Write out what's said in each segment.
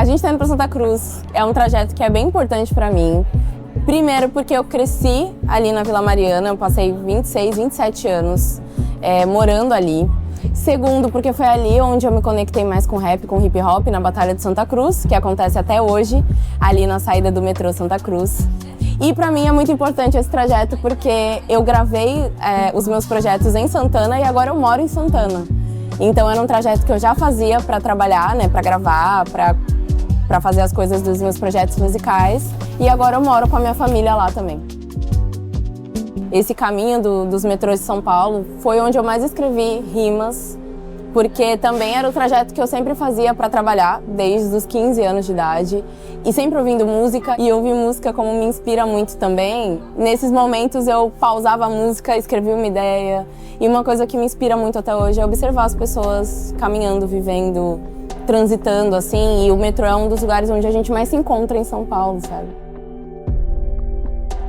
A gente tá indo pra Santa Cruz, é um trajeto que é bem importante pra mim. Primeiro porque eu cresci ali na Vila Mariana, eu passei 26, 27 anos morando ali. Segundo, porque foi ali onde eu me conectei mais com rap, com hip hop, na Batalha de Santa Cruz, que acontece até hoje, ali na saída do metrô Santa Cruz. E pra mim é muito importante esse trajeto porque eu gravei os meus projetos em Santana e agora eu moro em Santana. Então era um trajeto que eu já fazia pra trabalhar, né, pra gravar, pra fazer as coisas dos meus projetos musicais. E agora eu moro com a minha família lá também. Esse caminho dos metrôs de São Paulo foi onde eu mais escrevi rimas, porque também era o trajeto que eu sempre fazia para trabalhar, desde os 15 anos de idade, e sempre ouvindo música, e ouvir música como me inspira muito também. Nesses momentos eu pausava a música, escrevia uma ideia, e uma coisa que me inspira muito até hoje é observar as pessoas caminhando, vivendo, transitando, assim, e o metrô é um dos lugares onde a gente mais se encontra em São Paulo, sabe?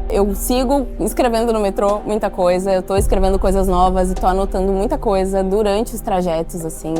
Eu sigo escrevendo no metrô muita coisa, eu tô escrevendo coisas novas e tô anotando muita coisa durante os trajetos, assim.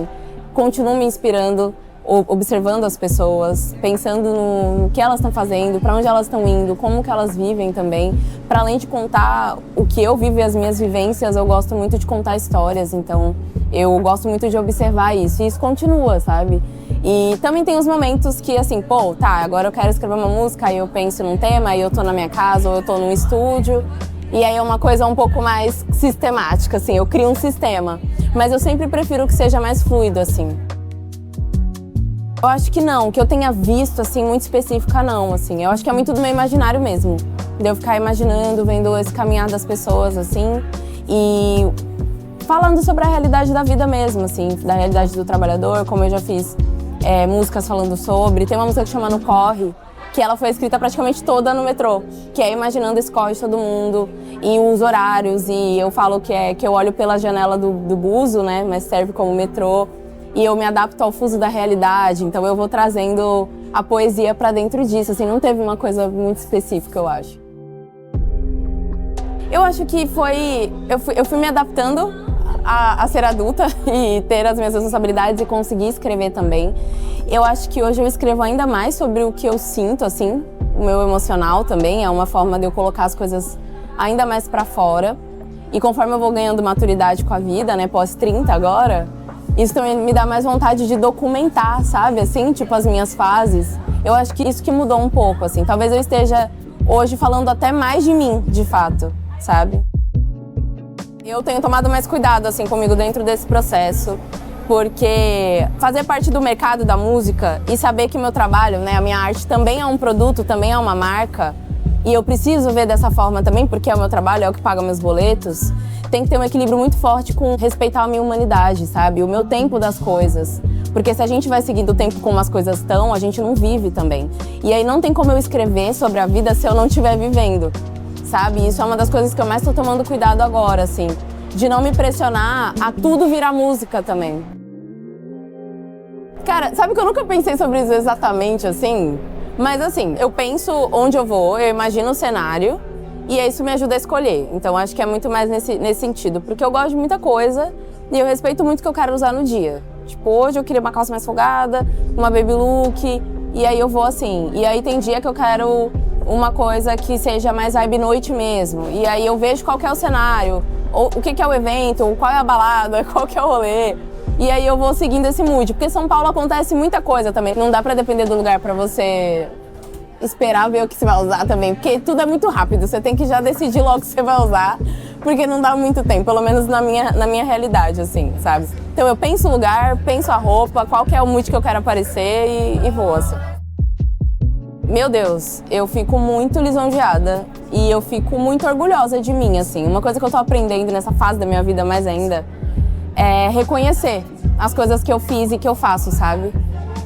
Continuo me inspirando, observando as pessoas, pensando no que elas estão fazendo, para onde elas estão indo, como que elas vivem também. Para além de contar o que eu vivo e as minhas vivências, eu gosto muito de contar histórias, então eu gosto muito de observar isso. E isso continua, sabe? E também tem os momentos que, assim, pô, tá, agora eu quero escrever uma música, aí eu penso num tema, aí eu tô na minha casa ou eu tô num estúdio, e aí é uma coisa um pouco mais sistemática, assim, eu crio um sistema. Mas eu sempre prefiro que seja mais fluido, assim. Eu acho que não, que eu tenha visto, assim, muito específica, não, assim. Eu acho que é muito do meu imaginário mesmo, de eu ficar imaginando, vendo esse caminhar das pessoas, assim, e falando sobre a realidade da vida mesmo, assim, da realidade do trabalhador, como eu já fiz músicas falando sobre. Tem uma música que chama No Corre, que ela foi escrita praticamente toda no metrô, que é imaginando esse corre de todo mundo e os horários, e eu falo que eu olho pela janela do buzo, né, mas serve como metrô, e eu me adapto ao fuso da realidade, então eu vou trazendo a poesia pra dentro disso, assim, não teve uma coisa muito específica, eu acho. Eu acho que eu fui me adaptando a ser adulta e ter as minhas responsabilidades e conseguir escrever também. Eu acho que hoje eu escrevo ainda mais sobre o que eu sinto, assim, o meu emocional também, é uma forma de eu colocar as coisas ainda mais pra fora. E conforme eu vou ganhando maturidade com a vida, né, pós 30 agora, isso também me dá mais vontade de documentar, sabe, assim, tipo as minhas fases. Eu acho que isso que mudou um pouco, assim, talvez eu esteja hoje falando até mais de mim, de fato, sabe? Eu tenho tomado mais cuidado, assim, comigo dentro desse processo, porque fazer parte do mercado da música e saber que o meu trabalho, né, a minha arte também é um produto, também é uma marca, e eu preciso ver dessa forma também, porque é o meu trabalho, é o que paga meus boletos, tem que ter um equilíbrio muito forte com respeitar a minha humanidade, sabe? O meu tempo das coisas. Porque se a gente vai seguindo o tempo como as coisas estão, a gente não vive também. E aí não tem como eu escrever sobre a vida se eu não estiver vivendo. Sabe? Isso é uma das coisas que eu mais tô tomando cuidado agora, assim. De não me pressionar a tudo virar música também. Cara, sabe que eu nunca pensei sobre isso exatamente, assim? Mas, assim, eu penso onde eu vou, eu imagino o cenário e isso me ajuda a escolher. Então, acho que é muito mais nesse sentido. Porque eu gosto de muita coisa e eu respeito muito o que eu quero usar no dia. Tipo, hoje eu queria uma calça mais folgada, uma baby look, e aí eu vou assim. E aí tem dia que eu quero uma coisa que seja mais vibe noite mesmo. E aí eu vejo qual que é o cenário, ou o que é o evento, ou qual é a balada, qual que é o rolê. E aí eu vou seguindo esse mood, porque São Paulo acontece muita coisa também. Não dá pra depender do lugar pra você esperar ver o que você vai usar também, porque tudo é muito rápido, você tem que já decidir logo o que você vai usar, porque não dá muito tempo, pelo menos na minha realidade, assim, sabe? Então eu penso o lugar, penso a roupa, qual que é o mood que eu quero aparecer e vou, assim. Meu Deus, eu fico muito lisonjeada e eu fico muito orgulhosa de mim, assim. Uma coisa que eu tô aprendendo nessa fase da minha vida mais ainda é reconhecer as coisas que eu fiz e que eu faço, sabe?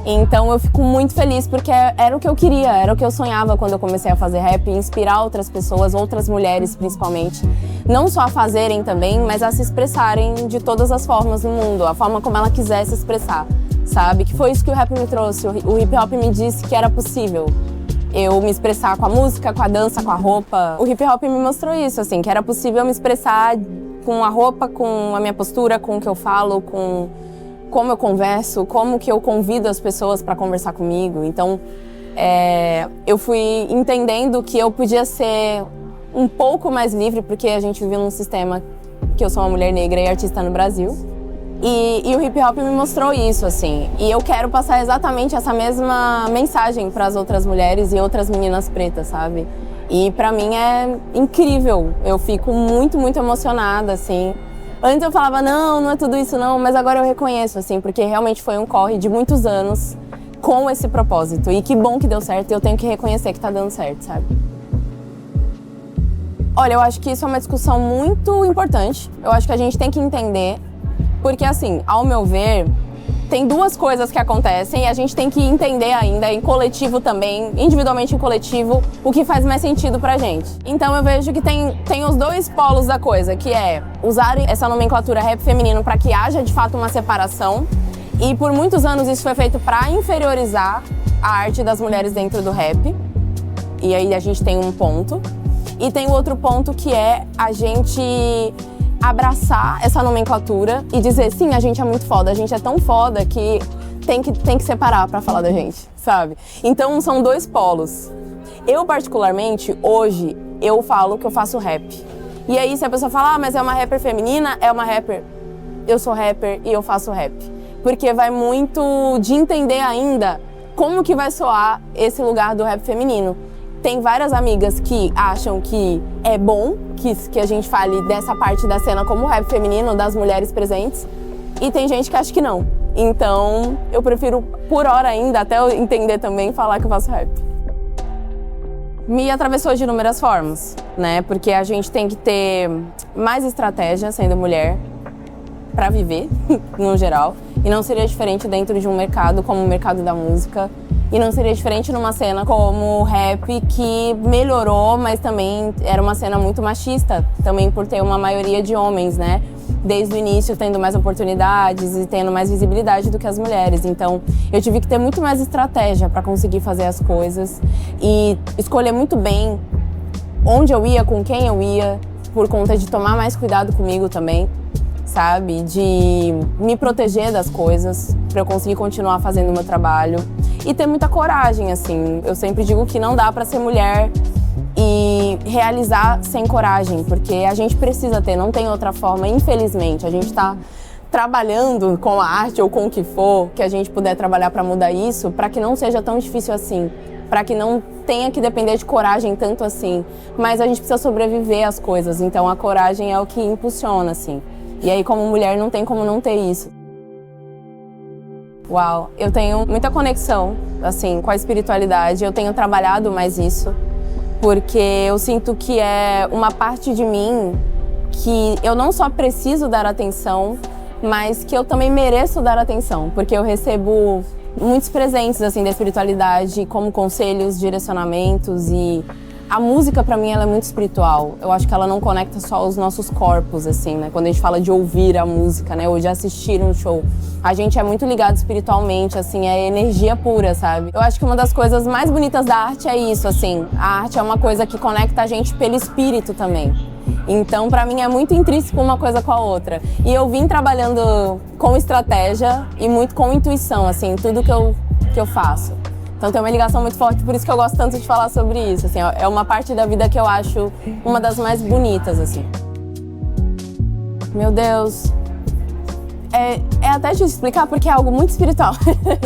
Então eu fico muito feliz porque era o que eu queria, era o que eu sonhava quando eu comecei a fazer rap, inspirar outras pessoas, outras mulheres principalmente, não só a fazerem também, mas a se expressarem de todas as formas no mundo, a forma como ela quiser se expressar, sabe? Que foi isso que o rap me trouxe, o hip hop me disse que era possível. Eu me expressar com a música, com a dança, com a roupa. O hip hop me mostrou isso, assim, que era possível me expressar com a roupa, com a minha postura, com o que eu falo, com como eu converso, como que eu convido as pessoas para conversar comigo. Então, eu fui entendendo que eu podia ser um pouco mais livre, porque a gente vive num sistema que eu sou uma mulher negra e artista no Brasil. E o hip hop me mostrou isso, assim. E eu quero passar exatamente essa mesma mensagem para as outras mulheres e outras meninas pretas, sabe? E pra mim é incrível. Eu fico muito, muito emocionada, assim. Antes eu falava, não é tudo isso não, mas agora eu reconheço, assim, porque realmente foi um corre de muitos anos com esse propósito. E que bom que deu certo e eu tenho que reconhecer que tá dando certo, sabe? Olha, eu acho que isso é uma discussão muito importante. Eu acho que a gente tem que entender, porque assim, ao meu ver, tem duas coisas que acontecem e a gente tem que entender ainda, em coletivo também, individualmente em coletivo, o que faz mais sentido pra gente. Então eu vejo que tem os dois polos da coisa, que é usar essa nomenclatura rap feminino para que haja de fato uma separação. E por muitos anos isso foi feito para inferiorizar a arte das mulheres dentro do rap. E aí a gente tem um ponto. E tem o outro ponto que é a gente abraçar essa nomenclatura e dizer, sim, a gente é muito foda, a gente é tão foda que tem que separar pra falar da gente, sabe? Então são dois polos. Eu, particularmente, hoje, eu falo que eu faço rap. E aí, se a pessoa fala, mas é uma rapper feminina, é uma rapper. Eu sou rapper e eu faço rap. Porque vai muito de entender ainda como que vai soar esse lugar do rap feminino. Tem várias amigas que acham que é bom que a gente fale dessa parte da cena como rap feminino, das mulheres presentes. E tem gente que acha que não. Então, eu prefiro, por hora ainda, até eu entender também, falar que eu faço rap. Me atravessou de inúmeras formas, né? Porque a gente tem que ter mais estratégia sendo mulher para viver, no geral. E não seria diferente dentro de um mercado como o mercado da música. E não seria diferente numa cena como o rap, que melhorou, mas também era uma cena muito machista, também por ter uma maioria de homens, né? Desde o início tendo mais oportunidades e tendo mais visibilidade do que as mulheres. Então eu tive que ter muito mais estratégia para conseguir fazer as coisas e escolher muito bem onde eu ia, com quem eu ia, por conta de tomar mais cuidado comigo também, sabe? De me proteger das coisas, para eu conseguir continuar fazendo o meu trabalho. E ter muita coragem, assim. Eu sempre digo que não dá para ser mulher e realizar sem coragem, porque a gente precisa ter, não tem outra forma, infelizmente. A gente está trabalhando com a arte ou com o que for, que a gente puder trabalhar para mudar isso, para que não seja tão difícil assim, para que não tenha que depender de coragem tanto assim. Mas a gente precisa sobreviver às coisas, então a coragem é o que impulsiona, assim. E aí, como mulher, não tem como não ter isso. Uau, eu tenho muita conexão, assim, com a espiritualidade. Eu tenho trabalhado mais isso, porque eu sinto que é uma parte de mim que eu não só preciso dar atenção, mas que eu também mereço dar atenção, porque eu recebo muitos presentes, assim, da espiritualidade, como conselhos, direcionamentos e a música, pra mim, ela é muito espiritual. Eu acho que ela não conecta só os nossos corpos, assim, né? Quando a gente fala de ouvir a música, né? Ou de assistir um show. A gente é muito ligado espiritualmente, assim, é energia pura, sabe? Eu acho que uma das coisas mais bonitas da arte é isso, assim. A arte é uma coisa que conecta a gente pelo espírito também. Então, pra mim, é muito intrínseco uma coisa com a outra. E eu vim trabalhando com estratégia e muito com intuição, assim, tudo que eu faço. Então tem uma ligação muito forte, por isso que eu gosto tanto de falar sobre isso, assim, é uma parte da vida que eu acho uma das mais bonitas, assim. Meu Deus, é até difícil explicar porque é algo muito espiritual,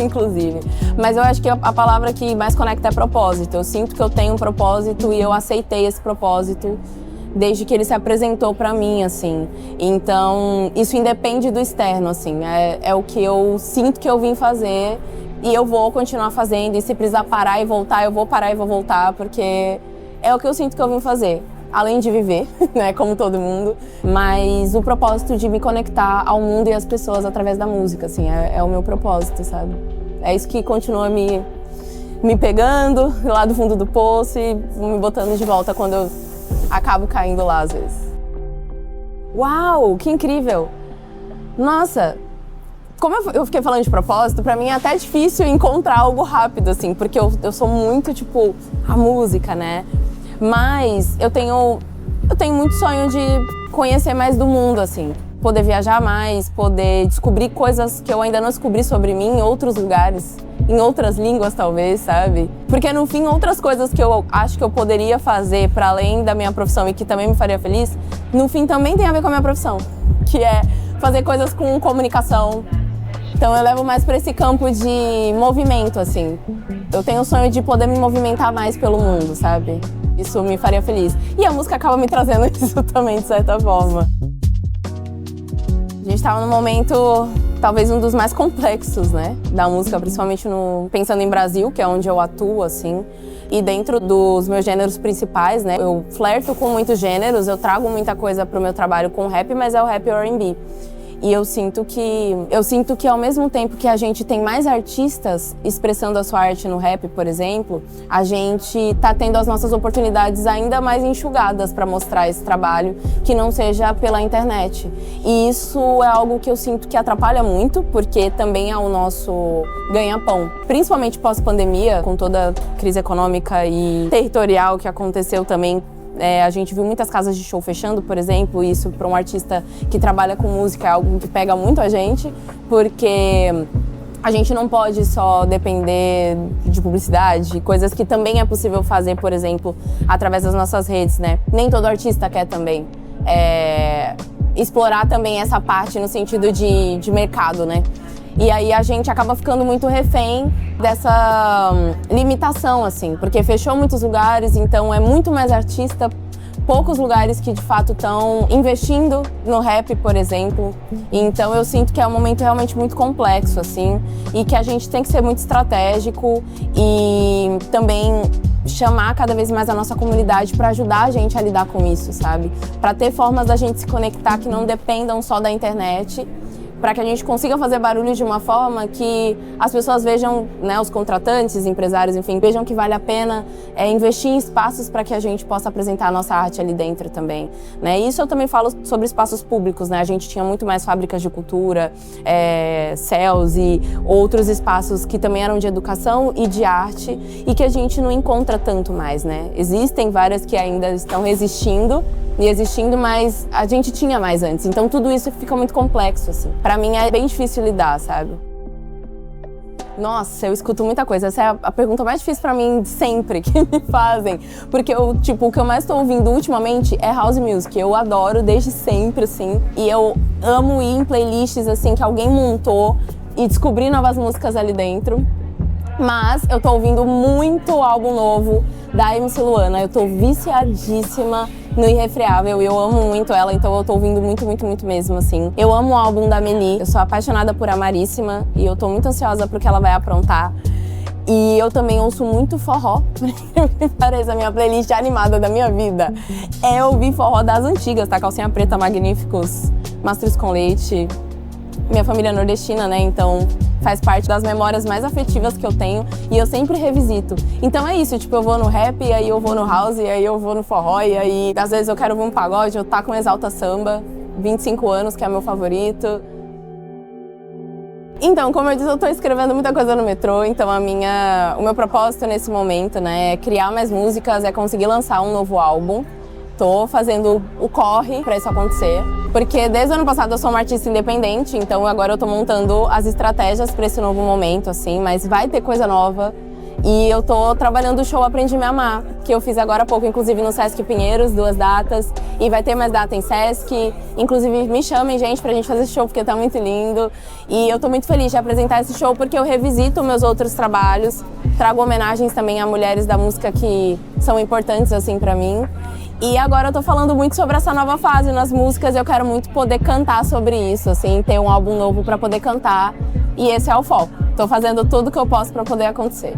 inclusive. Mas eu acho que a palavra que mais conecta é propósito. Eu sinto que eu tenho um propósito e eu aceitei esse propósito desde que ele se apresentou pra mim, assim. Então, isso independe do externo, assim, é o que eu sinto que eu vim fazer. E eu vou continuar fazendo, e se precisar parar e voltar, eu vou parar e vou voltar, porque é o que eu sinto que eu vim fazer. Além de viver, né, como todo mundo, mas o propósito de me conectar ao mundo e às pessoas através da música, assim, é o meu propósito, sabe? É isso que continua me pegando lá do fundo do poço e me botando de volta quando eu acabo caindo lá, às vezes. Uau, que incrível! Nossa! Como eu fiquei falando de propósito, pra mim é até difícil encontrar algo rápido, assim, porque eu sou muito, tipo, a música, né? Mas eu tenho muito sonho de conhecer mais do mundo, assim. poder viajar mais, poder descobrir coisas que eu ainda não descobri sobre mim em outros lugares, em outras línguas talvez, sabe? Porque no fim, outras coisas que eu acho que eu poderia fazer para além da minha profissão e que também me faria feliz, no fim também tem a ver com a minha profissão, que é fazer coisas com comunicação. Então eu levo mais para esse campo de movimento, assim. Eu tenho o sonho de poder me movimentar mais pelo mundo, sabe? Isso me faria feliz. E a música acaba me trazendo isso também, de certa forma. A gente estava num momento, talvez um dos mais complexos, né? Da música, principalmente pensando em Brasil, que é onde eu atuo, assim. E dentro dos meus gêneros principais, né? Eu flerto com muitos gêneros, eu trago muita coisa pro meu trabalho com rap, mas é o rap R&B. E eu sinto que ao mesmo tempo que a gente tem mais artistas expressando a sua arte no rap, por exemplo, a gente tá tendo as nossas oportunidades ainda mais enxugadas para mostrar esse trabalho, que não seja pela internet. E isso é algo que eu sinto que atrapalha muito, porque também é o nosso ganha-pão. Principalmente pós-pandemia, com toda a crise econômica e territorial que aconteceu também. A gente viu muitas casas de show fechando, por exemplo, e isso para um artista que trabalha com música é algo que pega muito a gente, porque a gente não pode só depender de publicidade, coisas que também é possível fazer, por exemplo, através das nossas redes, né? Nem todo artista quer também explorar também essa parte no sentido de mercado, né? E aí a gente acaba ficando muito refém dessa limitação, assim, porque fechou muitos lugares, então é muito mais artista, poucos lugares que de fato estão investindo no rap, por exemplo. Então eu sinto que é um momento realmente muito complexo, assim, e que a gente tem que ser muito estratégico e também chamar cada vez mais a nossa comunidade para ajudar a gente a lidar com isso, sabe? Para ter formas da gente se conectar que não dependam só da internet, para que a gente consiga fazer barulho de uma forma que as pessoas vejam, né, os contratantes, empresários, enfim, vejam que vale a pena investir em espaços para que a gente possa apresentar a nossa arte ali dentro também, né? Isso eu também falo sobre espaços públicos, né? A gente tinha muito mais fábricas de cultura, CELS e outros espaços que também eram de educação e de arte e que a gente não encontra tanto mais, né? Existem várias que ainda estão resistindo, mas a gente tinha mais antes. Então tudo isso fica muito complexo, assim. Pra mim é bem difícil lidar, sabe? Nossa, eu escuto muita coisa. Essa é a pergunta mais difícil pra mim sempre que me fazem. Porque o que eu mais tô ouvindo ultimamente é house music. Eu adoro desde sempre, assim. E eu amo ir em playlists, assim, que alguém montou e descobrir novas músicas ali dentro. Mas eu tô ouvindo muito álbum novo da MC Luana. Eu tô viciadíssima no Irrefreável e eu amo muito ela, então eu tô ouvindo muito, muito, muito mesmo, assim. Eu amo o álbum da Meli, eu sou apaixonada por Amaríssima e eu tô muito ansiosa pro que ela vai aprontar. E eu também ouço muito forró, porque parece a minha playlist animada da minha vida. É ouvir forró das antigas, tá? Calcinha Preta, Magníficos, Mastros com Leite. Minha família é nordestina, né? Então faz parte das memórias mais afetivas que eu tenho e eu sempre revisito. Então é isso, tipo, eu vou no rap, e aí eu vou no house, e aí eu vou no forró, e aí às vezes eu quero ouvir um pagode, eu taco um Exalta Samba, 25 anos, que é meu favorito. Então, como eu disse, eu tô escrevendo muita coisa no metrô, então o meu propósito nesse momento, né, é criar mais músicas, é conseguir lançar um novo álbum. Tô fazendo o corre pra isso acontecer, porque desde o ano passado eu sou uma artista independente, então agora eu tô montando as estratégias pra esse novo momento, assim, mas vai ter coisa nova. E eu tô trabalhando o show Aprendi Me Amar, que eu fiz agora há pouco, inclusive no Sesc Pinheiros, 2 datas, e vai ter mais data em Sesc. Inclusive me chamem, gente, pra gente fazer esse show, porque tá muito lindo. E eu tô muito feliz de apresentar esse show, porque eu revisito meus outros trabalhos, trago homenagens também a mulheres da música que são importantes, assim, pra mim. E agora eu tô falando muito sobre essa nova fase nas músicas, eu quero muito poder cantar sobre isso, assim, ter um álbum novo pra poder cantar. E esse é o foco. Tô fazendo tudo que eu posso pra poder acontecer.